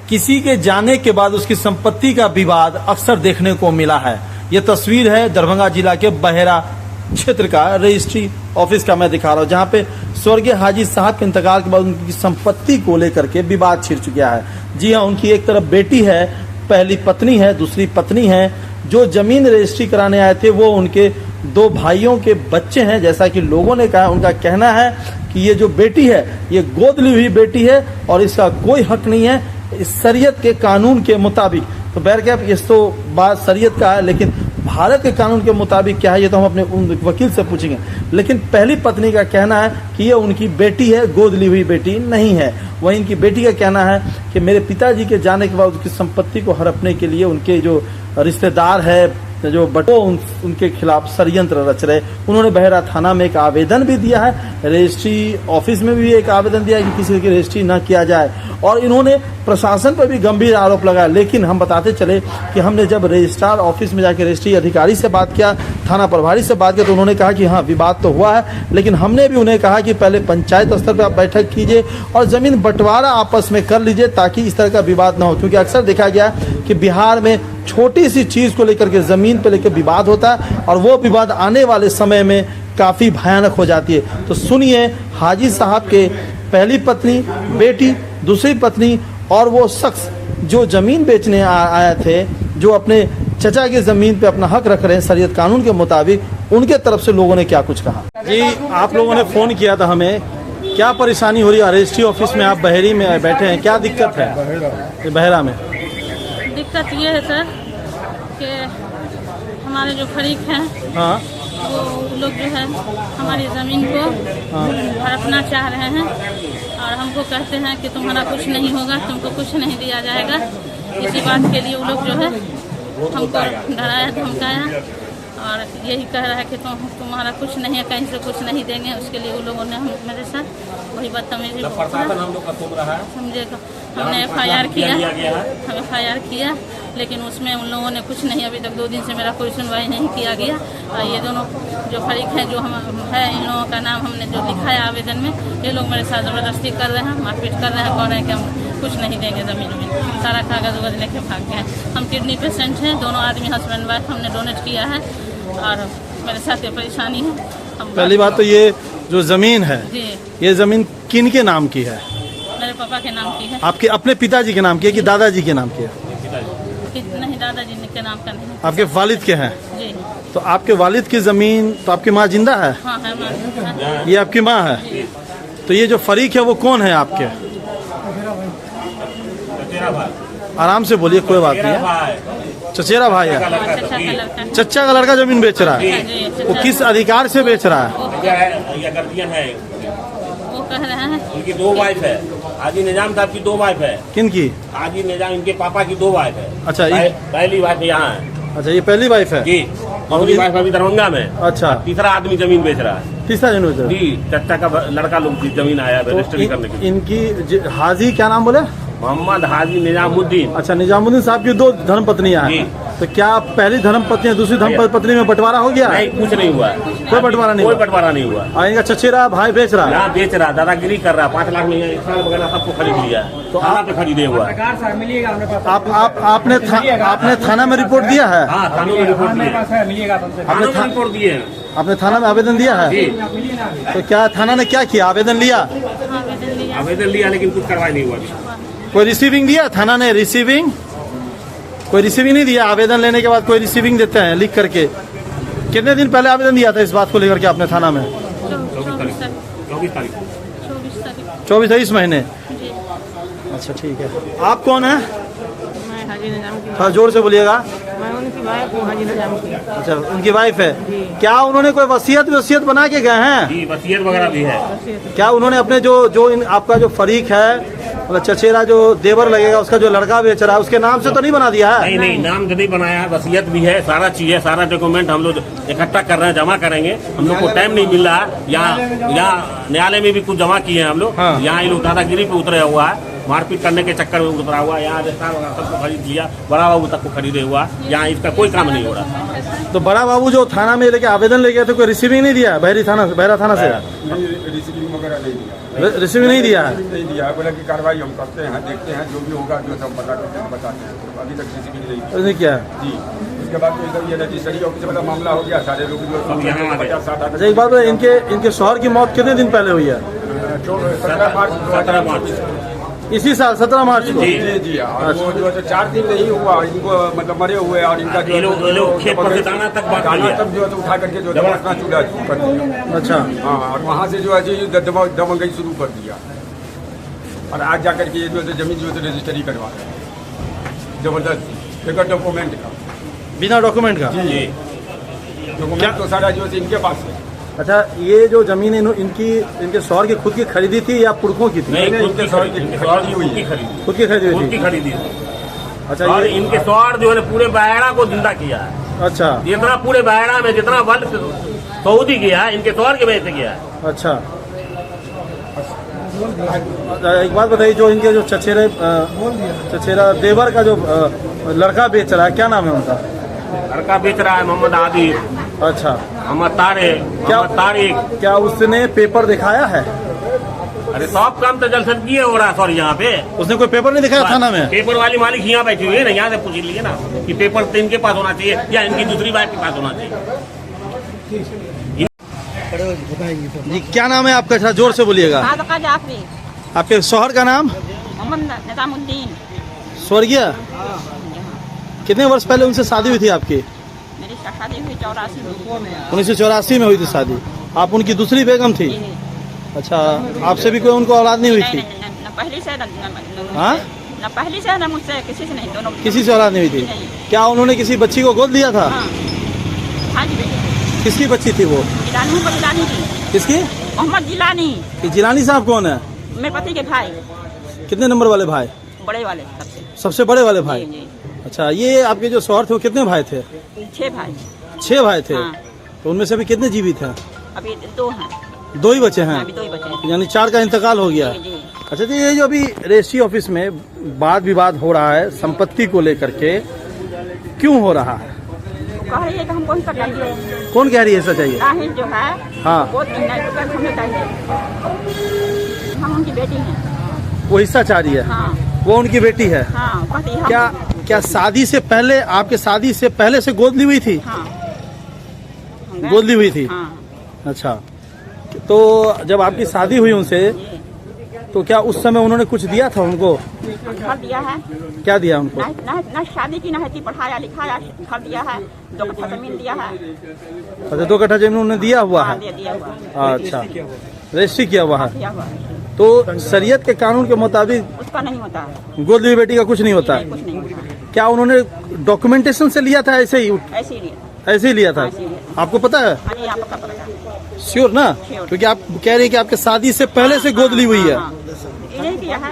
किसी के जाने के बाद उसकी संपत्ति का विवाद अक्सर देखने को मिला है। ये तस्वीर है दरभंगा जिला के बहेरा क्षेत्र का रजिस्ट्री ऑफिस का मैं दिखा रहा हूँ, जहाँ पे स्वर्गीय हाजी साहब के इंतकाल के बाद उनकी संपत्ति को लेकर के विवाद छिड़ चुका है। जी हाँ, उनकी एक तरफ बेटी है, पहली पत्नी है, दूसरी पत्नी है। जो जमीन रजिस्ट्री कराने आए थे वो उनके दो भाइयों के बच्चे हैं। जैसा कि लोगों ने कहा, उनका कहना है कि ये जो बेटी है ये गोद ली हुई बेटी है और इसका कोई हक नहीं है इस शरीयत के कानून के मुताबिक। तो बहरकैफ इस तो बात शरीयत का है, लेकिन भारत के कानून के मुताबिक क्या है ये तो हम अपने वकील से पूछेंगे। लेकिन पहली पत्नी का कहना है कि ये उनकी बेटी है, गोद ली हुई बेटी नहीं है। वहीं इनकी बेटी का कहना है कि मेरे पिताजी के जाने के बाद उसकी संपत्ति को हड़पने के लिए उनके जो रिश्तेदार है जो बटो उनके खिलाफ षड्यंत्र रच रहे। उन्होंने बहेरा थाना में एक आवेदन भी दिया है, रजिस्ट्री ऑफिस में भी एक आवेदन दिया है कि किसी की रजिस्ट्री न किया जाए, और इन्होंने प्रशासन पर भी गंभीर आरोप लगाया। लेकिन हम बताते चले कि हमने जब रजिस्ट्रार ऑफिस में जाकर रजिस्ट्री अधिकारी से बात किया, थाना प्रभारी से बात किया, तो उन्होंने कहा कि हाँ विवाद तो हुआ है, लेकिन हमने भी उन्हें कहा कि पहले पंचायत स्तर पर आप बैठक कीजिए और जमीन बंटवारा आपस में कर लीजिए ताकि इस तरह का विवाद न हो। क्योंकि अक्सर देखा गया कि बिहार में छोटी सी चीज़ को लेकर के ज़मीन पे लेकर विवाद होता है और वो विवाद आने वाले समय में काफ़ी भयानक हो जाती है। तो सुनिए हाजी साहब के पहली पत्नी, बेटी, दूसरी पत्नी और वो शख्स जो ज़मीन बेचने आए थे, जो अपने चचा की ज़मीन पे अपना हक रख रहे हैं शरीयत कानून के मुताबिक, उनके तरफ से लोगों ने क्या कुछ कहा। जी, आप लोगों ने फ़ोन किया था हमें, क्या परेशानी हो रही है? रजिस्ट्री ऑफिस में आप बहेरी में बैठे हैं, क्या दिक्कत है बहेरा में? दिक्कत ये है सर कि हमारे जो फरीक हैं हाँ, वो लोग जो है हमारी ज़मीन को हड़पना चाह रहे हैं और हमको कहते हैं कि तुम्हारा कुछ नहीं होगा, तुमको कुछ नहीं दिया जाएगा। इसी बात के लिए वो लोग जो है हमको डराया धमकाया और यही कह रहा है कि तुम्हारा कुछ नहीं है, कहीं से कुछ नहीं देंगे। उसके लिए वो लोगों ने मेरे साथ वही बदतमीजी समझेगा। हमने FIR किया, लेकिन उसमें उन लोगों ने कुछ नहीं, अभी तक 2 दिन से मेरा कोई सुनवाई नहीं किया गया। और ये दोनों जो फरीक हैं जो हम है, इन लोगों का नाम हमने जो लिखा है आवेदन में, ये लोग मेरे साथ ज़बरदस्ती कर रहे हैं, मारपीट कर रहे हैं, कह रहे हैं कि हम कुछ नहीं देंगे ज़मीन में, सारा कागज़ वगैरह लेके भाग गए हैं। हम किडनी पेशेंट हैं, दोनों आदमी हस्बैंड वाइफ, हमने डोनेट किया है और मेरे साथ ये परेशानी है। पहली बात तो ये जो ज़मीन है ये ज़मीन किन के नाम की है? मेरे पापा के नाम की है। आपके अपने पिताजी के नाम की है कि दादाजी के नाम की है? नहीं, दादाजी के नाम का नहीं। आपके वालिद के हैं? जी। तो आपके वालिद की ज़मीन, तो आपकी माँ जिंदा है? हाँ है, माँ। ये आपकी माँ है? तो ये जो फरीक है वो कौन है आपके? आराम से बोलिए, कोई बात नहीं है। चचेरा भाई है, चचा का लड़का जमीन बेच रहा है। वो किस अधिकार से बेच रहा है? वो कह रहे हैं उनकी 2 वाइफ है, हाजी निजाम साहब की 2 वाइफ है। किन की? हाजी निजाम, इनके पापा की 2 वाइफ है। अच्छा, पहली वाइफ यहाँ है। अच्छा, ये पहली वाइफ है जी, दूसरी वाइफ अभी दरभंगा में। अच्छा, तीसरा आदमी जमीन बेच रहा है। तीसरा जमीन बेच रहा है जी, चचा का लड़का लोग जमीन आया है रजिस्ट्री करने के लिए। इनकी हाजी क्या नाम बोले? मोहम्मद हाजी निजामुद्दीन। अच्छा, निजामुद्दीन साहब की 2 धर्मपत्नियां हैं। तो क्या पहली धर्मपत्नी दूसरी धर्मपत्नी में बंटवारा हो गया? नहीं, कुछ नहीं हुआ, कोई बंटवारा नहीं, कोई बंटवारा नहीं हुआ। और इनका चचेरा भाई बेच रहा है? यहाँ बेच रहा, दादागिरी कर रहा, 5 लाख में वगैरह सबको खरीद लिया। तो आप पे खरीदे हुआ। आपने थाना में रिपोर्ट दिया है? हाँ, थानों में रिपोर्ट दिए। आपने थाना में आवेदन दिया है? तो क्या थाना ने क्या किया? आवेदन लिया, लेकिन कुछ कार्रवाई नहीं हुआ। कोई रिसीविंग दिया थाना ने? रिसीविंग कोई रिसीविंग नहीं दिया? आवेदन लेने के बाद कोई रिसीविंग देते हैं लिख करके? कितने दिन पहले आवेदन दिया था इस बात को लेकर के आपने थाना में? 24 महीने। अच्छा, ठीक है। आप कौन है? मैं हाजी निजाम की। हाँ, जोर से बोलिएगा। मैं उनकी वाइफ हूँ, हाजी निजाम की। अच्छा, उनकी वाइफ है। क्या उन्होंने कोई वसीयत बना के गए हैं? जी, वसीयत वगैरह भी है। क्या उन्होंने अपने जो आपका जो फरीक है, मतलब चचेरा जो देवर लगेगा, उसका जो लड़का बेच रहा है, उसके नाम से तो नहीं बना दिया है? नहीं, नाम तो नहीं बनाया है, वसीयत भी है, सारा चीज है, सारा डॉक्यूमेंट हम लोग इकट्ठा कर रहे हैं, जमा करेंगे। हम लोग को टाइम नहीं मिल रहा है। यहाँ न्यायालय में भी कुछ जमा किए हैं हम लोग। हाँ। यहाँ ये लोग दादागिरी पे उतरे हुआ है। मारपीट करने के चक्कर में उतरा हुआ। यहाँ रिश्ता वगैरह सबको खरीद लिया, बड़ा बाबू तक को खरीदे हुआ। यहाँ इसका कोई काम नहीं हो रहा। तो बड़ा बाबू जो थाना में लेके आवेदन ले गए थे, कोई रिसीविंग नहीं दिया? बहरा थाना से रिसीविंग वगैरह नहीं दिया, रिसीविंग नहीं दिया है? नहीं दिया। बोला कि कार्रवाई हम करते हैं, देखते हैं जो भी होगा जो सब बताते हैं। तो अभी तक रिसीविंग नहीं क्या जी। उसके बाद तो इधर ये रजिस्ट्री ऑफिस वाला मामला हो गया। सारे लोग जो सब यहाँ आ गए। 50-60 अच्छा, एक बात बताइए, इनके शौहर की मौत कितने दिन पहले हुई है? 17 मार्च इसी साल 17 मार्च को? जी जी। और वो जो है 4 दिन नहीं हुआ इनको, मतलब मरे हुए। और इनका जो ये लोग खेत पर से दाना तक बांट लिया। तब जो है तो उठा करके जो है अपना चूल्हा कर दिया। अच्छा। हाँ, और वहाँ से जो है जी दबंगई शुरू कर दिया। और आज जाकर के ये जो है जमीन जो है रजिस्ट्री करवा रहे हैं जबरदस्ती, बगैर डॉक्यूमेंट का, बिना डॉक्यूमेंट का? जी। डॉक्यूमेंट तो सारा जो है इनके पास है। अच्छा, ये जो जमीन इनके शौहर की खुद की खरीदी थी या पुरखों की थी? नहीं, खुद की खरीदी खुद की खरीदी खुद हुई की थी? खरीदी। अच्छा। और ये इनके सौर जो है पूरे बहरा को जिंदा किया है। अच्छा जितना पूरे बहरा में जितना बल सऊदी गया है, इनके सौर के वजह से गया है। अच्छा। एक बात बताइए, जो इनके जो चचेरा देवर का जो लड़का बेच रहा है, क्या नाम है उनका? लड़का बेच रहा है मोहम्मद आदिल। अच्छा। मोहम्मद तारिक। क्या उसने पेपर दिखाया है? अरे सब काम तो जलसन किए हो रहा है सॉरी। यहाँ पे उसने कोई पेपर नहीं दिखाया थाना में? पेपर वाली मालिक यहाँ बैठी हुई है ना, यहाँ से पूछ लीजिए ना कि पेपर तो इनके पास होना चाहिए या इनकी दूसरी वाइफ के पास होना चाहिए। जी, क्या नाम है आपका? थोड़ा जोर से बोलिएगा। जाफरी। आपके शौहर का नाम? मोहम्मद निजामुद्दीन। स्वर्गीय? कितने वर्ष पहले उनसे शादी हुई थी आपकी? मेरी शादी हुई 84 में। 1984 में हुई थी शादी। आप उनकी दूसरी बेगम थी? अच्छा। आपसे भी कोई उनको औलाद नहीं हुई थी? न पहली से हाँ? न पहली से न मुझसे, किसी से नहीं, दोनों किसी से औलाद नहीं हुई थी? क्या उन्होंने किसी बच्ची को गोद लिया था? हाँ जी बेटे। किसकी बच्ची थी वो? जिलानी की। किसकी? मोहम्मद जिलानी। जिलानी साहब कौन है? मेरे पति के भाई। कितने नंबर वाले भाई? बड़े वाले सबसे बड़े वाले भाई? जी। अच्छा, ये आपके जो शौहर थे वो कितने भाई थे? 6 भाई। 6 भाई थे? हाँ। तो उनमें से अभी कितने जीवित हैं? अभी 2 हैं। 2 ही बचे हैं? अभी 2 ही बचे हैं। यानी 4 का इंतकाल हो गया? जी। अच्छा, तो ये जो अभी रजिस्ट्री ऑफिस में वाद विवाद हो रहा है संपत्ति को लेकर के, क्यों हो रहा है? कह रही है कि हमको हिस्सा चाहिए। कौन कह रही है ऐसा चाहिए? राहिल जो है, हाँ। वो 3 लाख रुपए हमें चाहिए। हम उनकी बेटी हैं। वो हिस्सा चाह रही है? हाँ। वो उनकी बेटी है? हाँ, कहती है क्या शादी से पहले, आपके शादी से पहले से गोद ली हुई थी? हाँ। गोद ली हुई थी? हाँ। अच्छा। तो जब आपकी शादी हुई उनसे, तो क्या उस समय उन्होंने कुछ दिया था उनको? घर दिया है। क्या दिया उनको? ना शादी की, ना है पढ़ाया लिखाया, घर दिया है, 2 कट्ठा जमीन दिया है। अच्छा, 2 कट्ठा जमीन उन्होंने दिया हुआ है? दिया हुआ। अच्छा, रजिस्ट्री किया हुआ है? दिया हुआ। तो शरीयत के कानून के मुताबिक उसका नहीं होता, गोद ली हुई बेटी का कुछ नहीं होता? कुछ नहीं होता। क्या उन्होंने डॉक्यूमेंटेशन से लिया था? ऐसे ही ऐसे ही लिया था? आपको पता है? हाँ जी, आपको पता है। श्योर ना? क्योंकि आप कह रहे हैं कि आपके शादी से पहले से गोद ली हुई है। नहीं किया है,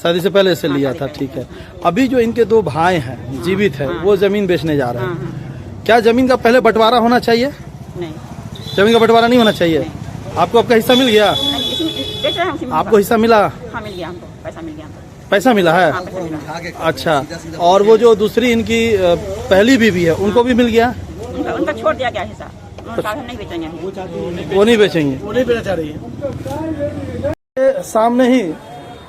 शादी से पहले से लिया था। ठीक है। अभी जो इनके 2 भाई हैं जीवित है, वो जमीन बेचने जा रहे हैं। क्या जमीन का पहले बंटवारा होना चाहिए? नहीं, जमीन का बंटवारा नहीं होना चाहिए? आपको आपका हिस्सा मिल गया? आपको हिस्सा मिला? हाँ, मिल गया हमको, पैसा मिल गया हमको। पैसा मिला है? हाँ, पैसा मिला। अच्छा। और वो जो दूसरी इनकी पहली बीवी है, उनको भी मिल गया? उनका छोड़ दिया गया हिस्सा, नहीं बेचेंगे। वो नहीं बेचेंगे? वो नहीं बेचना चाहिए। सामने ही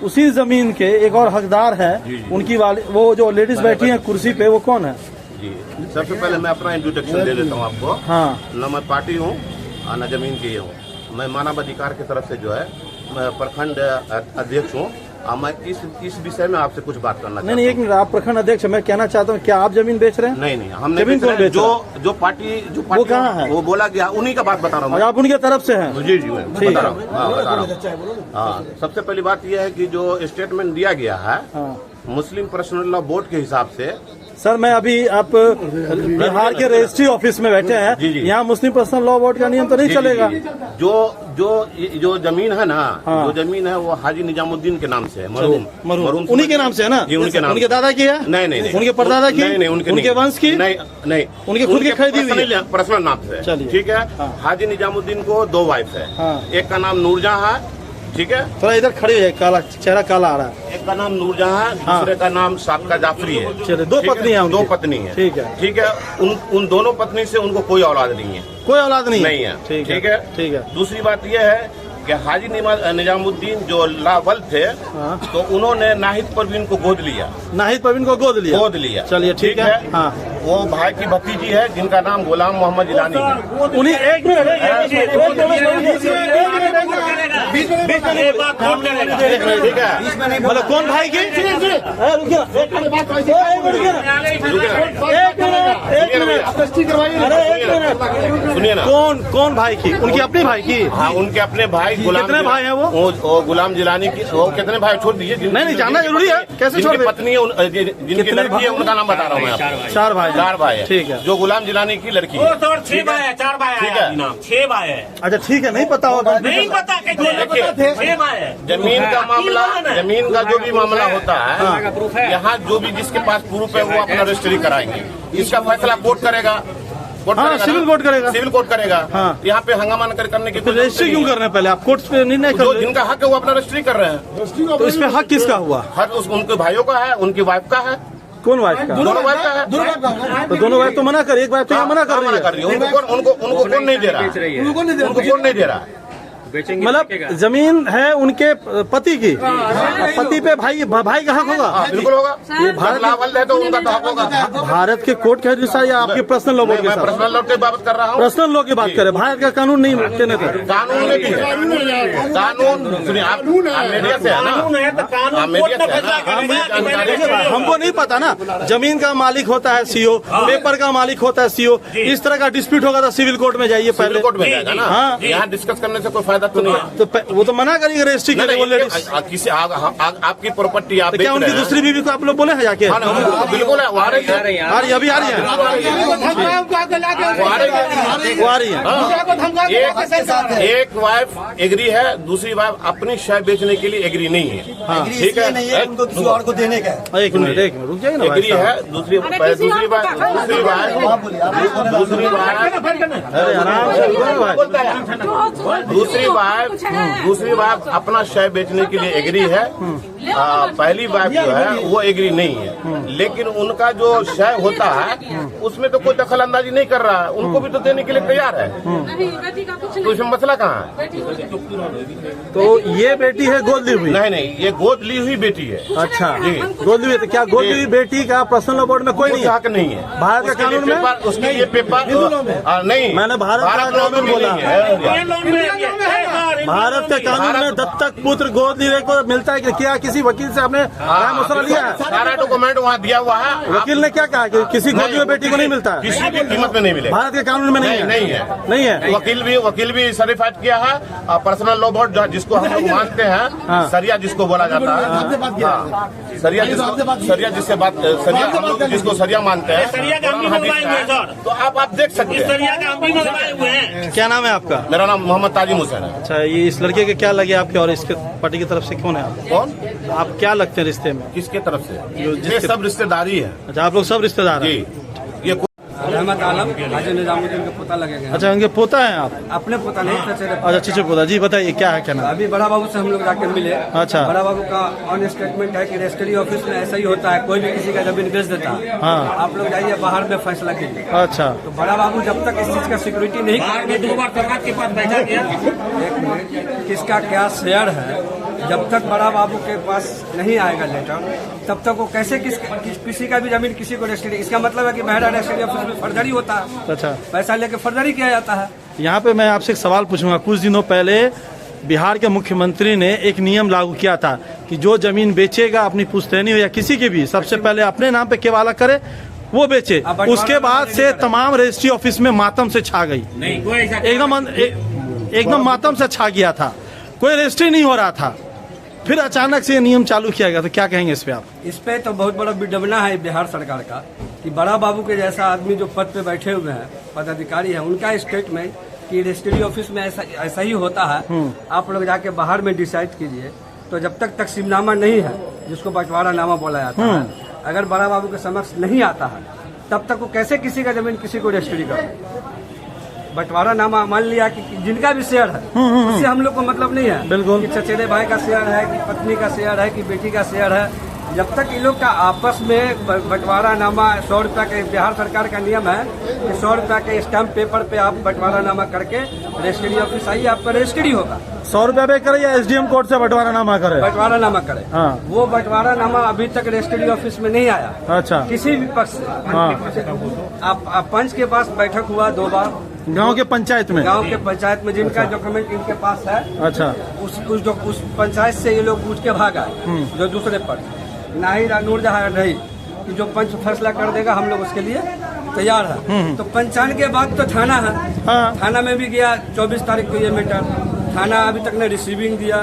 उसी जमीन के एक और हकदार है, उनकी वाली, वो जो लेडीज बैठी है कुर्सी पे, वो कौन है? जी, सबसे पहले मैं अपना इंट्रोडक्शन दे देता हूँ आपको। हाँ। न मैं पार्टी हूँ न जमीन की हूँ। मैं मानव अधिकार की तरफ से जो है मैं प्रखंड अध्यक्ष हूँ। मैं इस विषय में आपसे कुछ बात करना नहीं, एक मिनट, आप प्रखंड अध्यक्ष, मैं कहना चाहता हूँ, क्या आप जमीन बेच रहे हैं? नहीं, हम नहीं जमीन बेच रहे। बेच जो पार्टी वो कहाँ है? वो बोला गया, उन्हीं का बात बता रहा हूँ। आप उनके तरफ से हैं? जी, बता रहा हूँ। हाँ, बता रहा हूँ। हाँ, सबसे पहली बात यह है कि जो स्टेटमेंट दिया गया है मुस्लिम पर्सनल लॉ बोर्ड के हिसाब से। सर, मैं अभी आप बिहार के रजिस्ट्री ऑफिस में बैठे हैं, यहाँ मुस्लिम पर्सनल लॉ बोर्ड का नियम तो नहीं चलेगा? जो जमीन है ना, जो जमीन है वो हाजी निजामुद्दीन के नाम से है। मरहूम उन्हीं के नाम से है ना? जी, उनके नाम। उनके दादा की है? नहीं। उनके परदादा की? नहीं, उनके वंश की? नहीं, उनके खुद की खरीदी हुई है? पर्सनल नाम से। चलिए, ठीक है। हाजी निजामुद्दीन को 2 वाइफ है। एक का नाम नूरजहां है ठीक है। थोड़ा इधर खड़े है, काला चेहरा काला आ रहा है। एक का नाम नूरजहां है, दूसरे का नाम सादका जाफरी है। चलिए, दो ठीक है? पत्नी है उनकी? दो पत्नी है। ठीक है। ठीक है। उन दोनों पत्नी से उनको कोई औलाद नहीं है। कोई औलाद नहीं है। ठीक ठीक है। है। ठीक है। दूसरी बात यह है कि हाजी निजामुद्दीन जो लावल थे, हाँ। तो उन्होंने नाहिद परवीन को गोद लिया। नाहिद परवीन को गोद लिया। चलिए, ठीक है। हाँ। वो भाई की भतीजी है जिनका नाम गुलाम मोहम्मद इलानी है। उन्हीं एक मिनट ठीक है। मतलब कौन भाई की? सुनिए ना, कौन भाई की? उनकी अपनी भाई की? हाँ, उनके अपने भाई गुलाम। कितने भाई हैं वो गुलाम जिलानी की। वो कितने भाई छोड़ दीजिए। नहीं, जानना जरूरी है। कैसे छोड़ जिनकी पत्नी है, जिनकी लड़की है, उनका नाम बता रहा हूँ मैं आपको। 4 भाई। 4 भाई है। ठीक है। जो गुलाम जिलानी की लड़की है। 6 भाई है, 4 भाई ठीक है। 6 भाई है। अच्छा, ठीक है। नहीं पता होगा। नहीं पता देखिए, 6 भाई है। जमीन का मामला, जमीन का जो भी मामला होता है, यहाँ जो भी जिसके पास प्रूफ है वो अपना रजिस्ट्री कराएंगे। इसका फैसला कोर्ट करेगा। हाँ, सिविल कोर्ट करेगा। सिविल कोर्ट करेगा। हाँ। यहाँ पे हंगामा करने की तो रजिस्ट्री क्यों करना है? पहले आप कोर्ट पे निर्णय जो कर। जिनका हक है वो अपना रजिस्ट्री कर रहे हैं। तो इसमें हक किसका हुआ? हर उनके भाइयों का है, उनकी वाइफ का है। कौन वाइफ का? दोनों वाइफ का है। तो दोनों वाइफ तो मना कर, एक वाइफ तो यहाँ मना कर रही है। उनको कौन नहीं दे रहा? उनको कौन नहीं दे रहा? मतलब जमीन है उनके पति की, पति पे भाई का हक होगा। बिल्कुल होगा। ये भारत लावल है तो उनका तो हक होगा। भारत के कोर्ट के अनुसार या आपके पर्सनल लॉ के मैं साथ? पर्सनल लॉ की बात कर रहा हूँ। पर्सनल लॉ की बात करें, भारत का कानून नहीं कहने का। कानून में भी है। कानून सुनिए, आप मीडिया से है ना? आप मीडिया से है ना? हमको नहीं पता ना। जमीन का मालिक होता है सीओ, पेपर का मालिक होता है सीओ। इस तरह का डिस्प्यूट होगा तो सिविल कोर्ट में जाइए पहले। कोर्ट में जाएगा ना। हाँ। यहाँ डिस्कस करने से कोई फायदा तो नहीं है। तो वो तो मना करेंगे रजिस्ट्री करने को। लेडीज किसी आपकी प्रॉपर्टी आप क्या उनकी दूसरी बीवी को आप लोग बोले हैं जाके? बिल्कुल है, वो आ रही है। अभी आ रही है। वो आ रही है। एक वाइफ एग्री है, दूसरी वाइफ अपनी शय बेचने के लिए एग्री नहीं है। ठीक है। उनको किसी और को देने का है। एक मिनट रुक जाइए ना। एग्री है। दूसरी दूसरी वाइफ अपना शय बेचने के लिए एग्री है। पहली वाइफ जो है वो एग्री नहीं है। लेकिन उनका जो शय होता है उसमें तो कोई दखल अंदाजी नहीं कर रहा है। उनको भी तो देने के लिए तैयार है। तो इसमें मसला कहाँ है? तो ये बेटी है गोद ली हुई? नहीं, ये गोद ली हुई बेटी है। अच्छा जी, गोद ली हुई। तो क्या गोद ली हुई बेटी का पर्सनल बोर्ड में कोई नहीं हक नहीं है? भारत का कानून में उसके लिए पेपर नहीं। मैंने भारत का कानून बोला। भारत के कानून में दत्तक पुत्र गोद लीजिए को मिलता है कि क्या? किसी वकील से आपने मसला लिया है? सारा डॉक्यूमेंट वहाँ दिया हुआ है। वकील ने क्या कहा कि किसी गोद ली बेटी को नहीं मिलता है? किसी भी कीमत में नहीं मिलेगा। भारत के कानून में नहीं है। वकील भी सर्टिफाइड किया है। पर्सनल लॉ बोर्ड जिसको हम लोग मानते हैं, सरिया जिसको बोला जाता है, सरिया जिससे बात सरिया हम लोग जिसको सरिया मानते हैं, तो आप देख सकते हैं। क्या नाम है आपका? मेरा नाम मोहम्मद ताजिम हुसैन है। अच्छा, ये इस लड़के के क्या लगे आपके और इसके पार्टी की तरफ से कौन है आप? कौन? आप क्या लगते हैं रिश्ते में? किसके तरफ से? ये सब रिश्तेदारी है। अच्छा, आप लोग सब रिश्तेदार हैं? ये रहमत आलम हाजी निजामुद्दीन का पोता लगेगा। अच्छा, उनके पोता है आप? अपने पोता नहीं था। अच्छा, चीचे पोता। जी बताइए क्या है, क्या नाम? अभी बड़ा बाबू से हम लोग जाकर मिले। अच्छा। बड़ा बाबू का ऑन स्टेटमेंट है कि रजिस्ट्री ऑफिस में ऐसा ही होता है, कोई भी किसी का जमीन बेच देता है। हाँ। आप लोग जाइए बाहर में फैसला कीजिए। अच्छा। तो बड़ा बाबू जब तक इस चीज का सिक्योरिटी नहीं करेंगे, 2 बार सरकार के पास बैठा गया। एक मिनट, किसका क्या शेयर है, जब तक बड़ा बाबू के पास नहीं आएगा लेटर, तब तक वो कैसे किसी का भी जमीन किसी को रजिस्ट्री। इसका मतलब है कि बहरा रजिस्ट्री ऑफिस में फर्जरी होता है। अच्छा, पैसा लेके फर्जरी किया जाता है। यहाँ पे मैं आपसे एक सवाल पूछूंगा। कुछ दिनों पहले बिहार के मुख्यमंत्री ने एक नियम लागू किया था कि जो जमीन बेचेगा अपनी पुश्तैनी हो या किसी की भी, सबसे पहले अपने नाम पे केवाला करे, वो बेचे। उसके बाद से तमाम रजिस्ट्री ऑफिस में मातम से छा गई। एकदम मातम से छा गया था, कोई रजिस्ट्री नहीं हो रहा था। फिर अचानक से ये नियम चालू किया गया, तो क्या कहेंगे इस पे आप? इस पे तो बहुत बड़ा विडम्बना है बिहार सरकार का कि बड़ा बाबू के जैसा आदमी जो पद पे बैठे हुए हैं, पदाधिकारी हैं, उनका स्टेटमेंट कि रजिस्ट्री ऑफिस में ऐसा ही होता है। आप लोग जाके बाहर में डिसाइड कीजिए। तो जब तक तकसीमनामा नहीं है, जिसको बंटवारा नामा बोला जाता है, अगर बड़ा बाबू के समक्ष नहीं आता है, तब तक वो कैसे किसी का जमीन किसी को रजिस्ट्री करे? बंटवारा नामा मान लिया कि जिनका भी शेयर है उससे हम लोग को मतलब नहीं है। बिल्कुल। कि चचेरे भाई का शेयर है कि पत्नी का शेयर है कि बेटी का शेयर है, जब तक ये लोग का आपस में बंटवारा नामा 100 रुपया के, बिहार सरकार का नियम है कि 100 रुपया के स्टैम्प पेपर पे आप बंटवारा नामा करके रजिस्ट्री ऑफिस आइए, आपका रजिस्ट्री होगा। 100 रुपया पे करे या SDM कोर्ट से बंटवारा नामा करे? बंटवारा नामा करे। हाँ। वो बंटवारा नामा अभी तक रजिस्ट्री ऑफिस में नहीं आया। अच्छा। किसी भी पक्ष से। हाँ। आप पंच के पास बैठक हुआ 2 बार, गांव के पंचायत में? गांव के पंचायत में जिनका डॉक्यूमेंट इनके पास है। अच्छा। उस पंचायत से ये लोग उठ के भाग आए। जो दूसरे पर नाहिद नूरजहां रही कि जो पंच फैसला कर देगा हम लोग उसके लिए तैयार है। तो पंचायत के बाद तो थाना है। हाँ। थाना में भी गया 24 तारीख को ये मैटर, थाना अभी तक ने रिसीविंग दिया,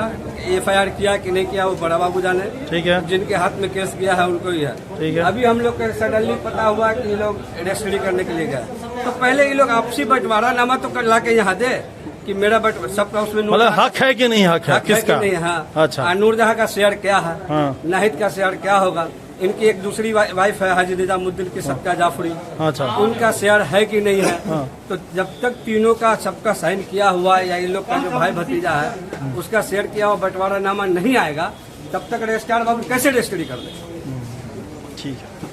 FIR किया कि नहीं किया वो बड़ा बाबू जाने। ठीक है। जिनके हाथ में केस गया है उनको ही है। ठीक है। अभी हम लोग को सडनली पता हुआ कि ये लोग रजिस्ट्री करने के लिए गए, तो पहले ये लोग आपसी बंटवारा नामा तो कर ला के यहाँ दे कि मेरा सबका उसमें मतलब हक है कि नहीं हक है? हक है किसका? कि नहीं? हाँ। अच्छा। नूरजहां का शेयर क्या है? हाँ। नाहिद का शेयर क्या होगा? इनकी एक दूसरी वाइफ है हाजी निजामुद्दीन की सबका जाफरी, अच्छा। उनका शेयर है कि नहीं है? हाँ। तो जब तक तीनों का सबका साइन किया हुआ या इन लोग का जो भाई भतीजा है उसका शेयर किया हुआ बंटवारा नामा नहीं आएगा, तब तक रजिस्ट्रार बाबू कैसे रजिस्ट्री कर दे? ठीक है।